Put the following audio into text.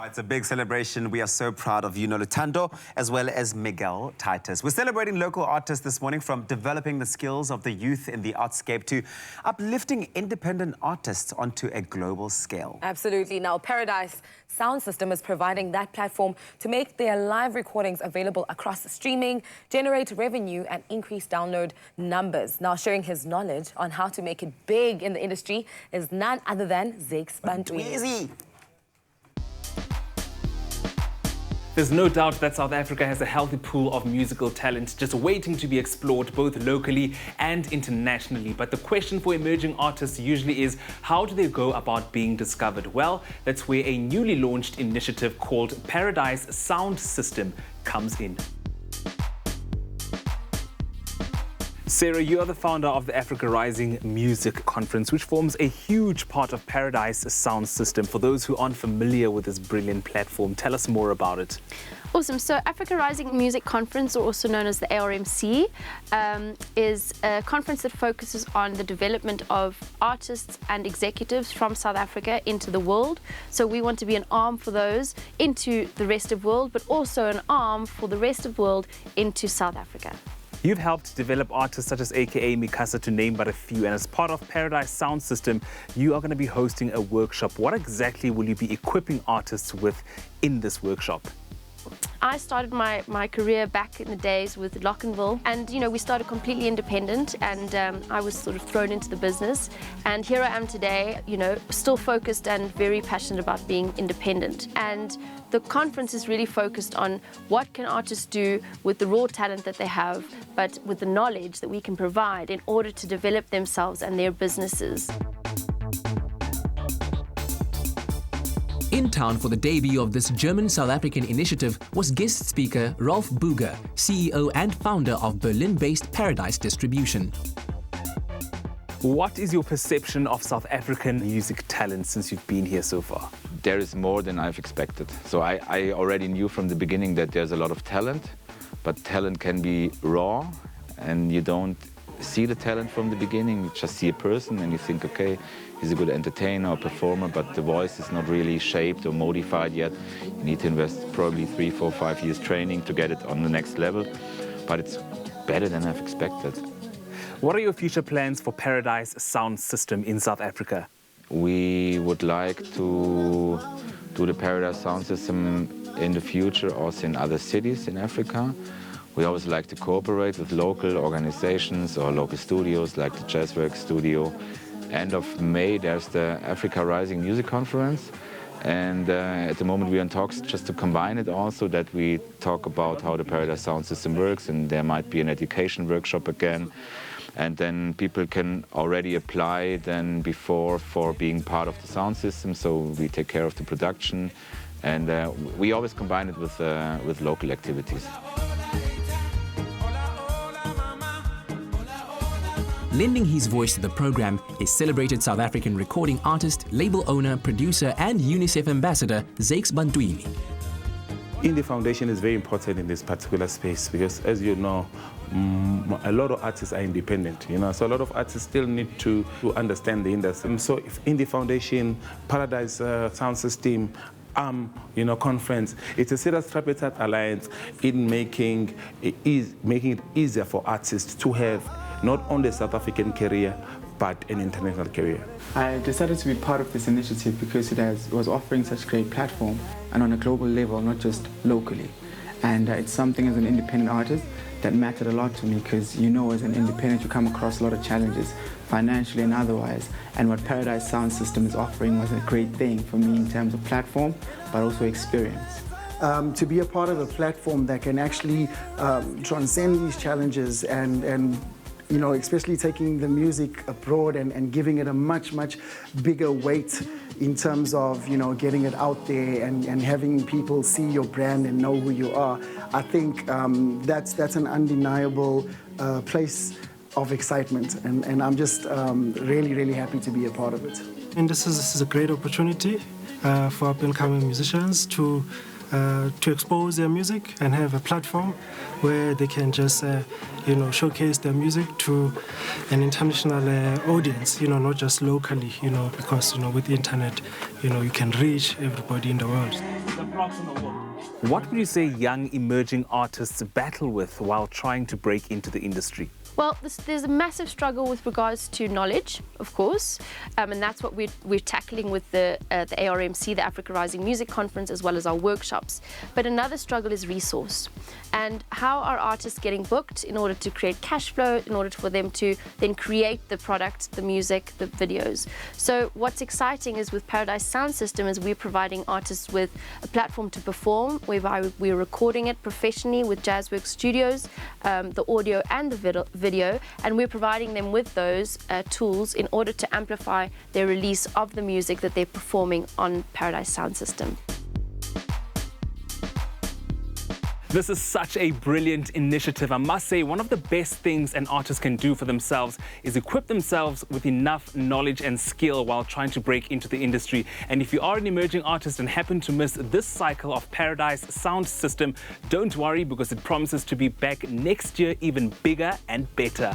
It's a big celebration. We are so proud of Lutando as well as Miguel Titus. We're celebrating local artists this morning, from developing the skills of the youth in the artscape to uplifting independent artists onto a global scale. Absolutely. Now, Paradise Sound System is providing that platform to make their live recordings available across streaming, generate revenue and increase download numbers. Now, sharing his knowledge on how to make it big in the industry is none other than Expresso. There's no doubt that South Africa has a healthy pool of musical talent just waiting to be explored both locally and internationally. But the question for emerging artists usually is, how do they go about being discovered? Well, that's where a newly launched initiative called Paradise Sound System comes in. Sarah, you are the founder of the Africa Rising Music Conference, which forms a huge part of Paradise Sound System. For those who aren't familiar with this brilliant platform, tell us more about it. Awesome. So Africa Rising Music Conference, or also known as the ARMC, is a conference that focuses on the development of artists and executives from South Africa into the world. So we want to be an arm for those into the rest of the world, but also an arm for the rest of the world into South Africa. You've helped develop artists such as AKA Mikasa, to name but a few, and as part of Paradise Sound System, you are going to be hosting a workshop. What exactly will you be equipping artists with in this workshop? I started my career back in the days with Lockenville, and we started completely independent, and I was sort of thrown into the business, and here I am today, still focused and very passionate about being independent. And the conference is really focused on what can artists do with the raw talent that they have, but with the knowledge that we can provide in order to develop themselves and their businesses. In town for the debut of this German-South African initiative was guest speaker Rolf Buger, CEO and founder of Berlin-based Paradise Distribution. What is your perception of South African music talent since you've been here so far? There is more than I've expected. So I already knew from the beginning that there's a lot of talent, but talent can be raw, and you don't see the talent from the beginning. You just see a person and you think, okay, he's a good entertainer or performer, but the voice is not really shaped or modified yet. You need to invest probably 3, 4, 5 years training to get it on the next level, but it's better than I've expected. What are your future plans for Paradise Sound System in South Africa? We would like to do the Paradise Sound System in the future also in other cities in Africa. We always like to cooperate with local organizations or local studios like the Jazzworks studio. End of May, there's the Africa Rising Music Conference. And at the moment we're in talks just to combine it also, that we talk about how the Paradise Sound System works, and there might be an education workshop again. And then people can already apply then before for being part of the sound system, so we take care of the production. And we always combine it with local activities. Lending his voice to the program is celebrated South African recording artist, label owner, producer and UNICEF ambassador Zakes Bantwini. Indie Foundation is very important in this particular space because, as you know, a lot of artists are independent, so a lot of artists still need to understand the industry. So if Indie Foundation, Paradise Sound System, conference, it's a serious tripartite alliance in making it easier for artists to have not only a South African career, but an international career. I decided to be part of this initiative because it was offering such a great platform, and on a global level, not just locally. And it's something as an independent artist that mattered a lot to me because, as an independent, you come across a lot of challenges, financially and otherwise. And what Paradise Sound System is offering was a great thing for me in terms of platform, but also experience. To be a part of a platform that can actually transcend these challenges and especially taking the music abroad and giving it a much, much bigger weight in terms of, getting it out there and having people see your brand and know who you are. I think that's an undeniable place of excitement, and I'm just really, really happy to be a part of it. And this is a great opportunity for up-and-coming musicians to expose their music and have a platform where they can just showcase their music to an international audience, not just locally, because with the internet, you can reach everybody in the world. clocks on the wall. What would you say young emerging artists battle with while trying to break into the industry? Well, there's a massive struggle with regards to knowledge, of course, and that's what we're tackling with the ARMC, the Africa Rising Music Conference, as well as our workshops. But another struggle is resource, and how are artists getting booked in order to create cash flow, in order for them to then create the product, the music, the videos. So what's exciting is with Paradise Sound System is we're providing artists with a platform to perform, whereby we're recording it professionally with Jazzworks Studios, the audio and the video, and we're providing them with those tools in order to amplify their release of the music that they're performing on Paradise Sound System. This is such a brilliant initiative. I must say, one of the best things an artist can do for themselves is equip themselves with enough knowledge and skill while trying to break into the industry. And if you are an emerging artist and happen to miss this cycle of Paradise Sound System, don't worry, because it promises to be back next year even bigger and better.